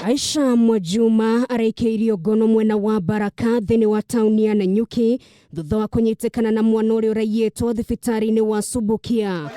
Aisha Mwajuma araikĩirio ngono mwena wa Baraka thiini wa tauni ya Nanyuki thutha wa kunyitikana na mwana ũrĩa ũraiyĩtwo thibitari-ini wa Subukia.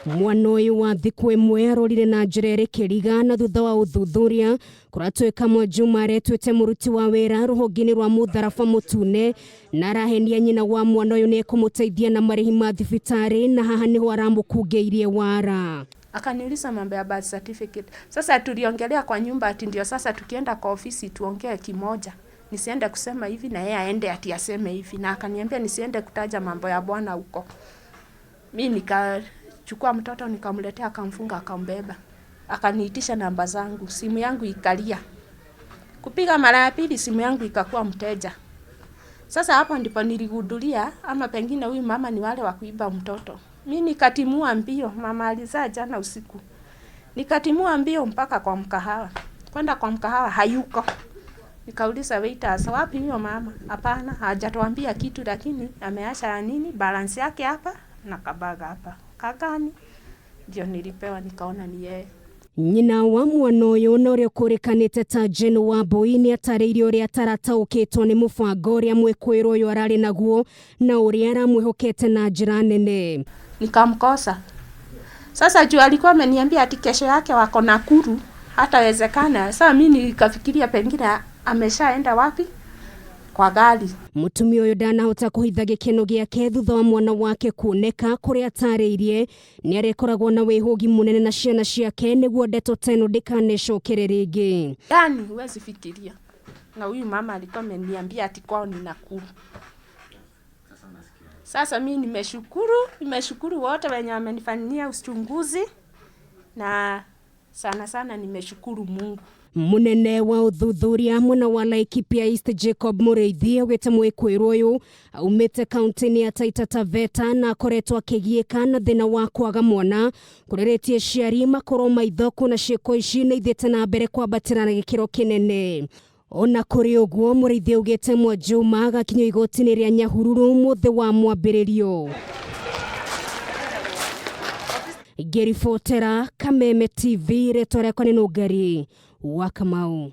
Mwana ũyũ wa thikũ ĩmwe arorire na njĩra ĩrĩ kĩriga na thutha wa ũthuthuria kũratuĩka Mwajuma aretuĩte muruti wa wira ruhonge-inĩ rwa mutharaba mutune na arahenia nyina wa mwana ũyũ nĩ kũmũteithia na marĩhi ma thibitari na haha nĩho aramũkungĩirie wara. Akaniuliza mambo ya birth certificate. Sasa tuliongelea kwa nyumba ati ndio sasa tukienda kwa ofisi tuongee kimoja. Nisiende kusema hivi na yeye aende ati aseme hivi, na akaniambia nisiende kutaja mambo ya bwana huko. Mimi nikachukua mtoto nikamletea, akamfunga, akambeba. Akaniitisha namba zangu, simu yangu ikalia. Kupiga mara ya pili simu yangu ikakuwa mteja. Sasa hapo ndipo niligudulia ama pengine huyu mama ni wale wa kuiba mtoto. Mimi nikatimua mbio, mama alizaa jana usiku. Nikatimua mbio mpaka kwa mkahawa. Kwenda kwa mkahawa hayuko. Nikauliza waiters, wapi huyo mama? Hapana, hajatuambia kitu, lakini ameacha nini balance yake hapa na kabaga hapa. Kagani? Ndio nilipewa, nikaona ni yeye. Nyina wa mwana ũyũ na ũrĩa ũkũrĩkanĩte ta Jane wa Mbũi nĩ atarĩirie ũrĩa atarataũkĩtwo nĩ mũbango ũrĩa Mũĩkũĩrwo ũyũ ararĩ naguo na ũrĩa aramwĩhokete na njĩra nene. Nikamkosa. Sasa juu alikuwa ameniambia ati kesho yake wako Nakuru, hatawezekana. Sasa mimi nikafikiria pengine ameshaenda wapi? Kwa gari. Mutumia ũyũ ndanahota kũhitha gĩkeno gĩake thutha wa mwana wake kuoneka kũrĩa atarĩirie nĩ arekoragwo na wĩhũgi mũnene na ciana ciake nĩguo ndeto teno ndĩkanecokere rĩngĩ. Yani huwezi fikiria. Na huyu mama alikuwa ameniambia ati kwao ni Nakuru. Sasa mimi nimeshukuru wote wenye wamenifanyia uchunguzi, na sana nimeshukuru Mungu. Munene wa uthuthuria mwena wa Laikipia East Jacob Mũrĩithi augĩte Mũĩkũĩrwo ũyũ aumĩte kaunti-inĩ ya Taita Taveta na akoretwo akĩgiĩka na thĩna wa kwaga mwana kũrĩrĩtie ciari makorwo maitho kuna ciĩko ici nĩ ithiĩte na mbere kwambatĩra na gĩkĩro kĩnene. Ona kũrĩ ũguo Mũrĩithi augĩte Mwajuma agakinyio igoti-inĩ rĩa Nyahururu mũthĩ wa mwambĩrĩrio. Ngĩribotera Kameme TV, rĩtwa rĩakwa nĩ Nũngari wa Kamau.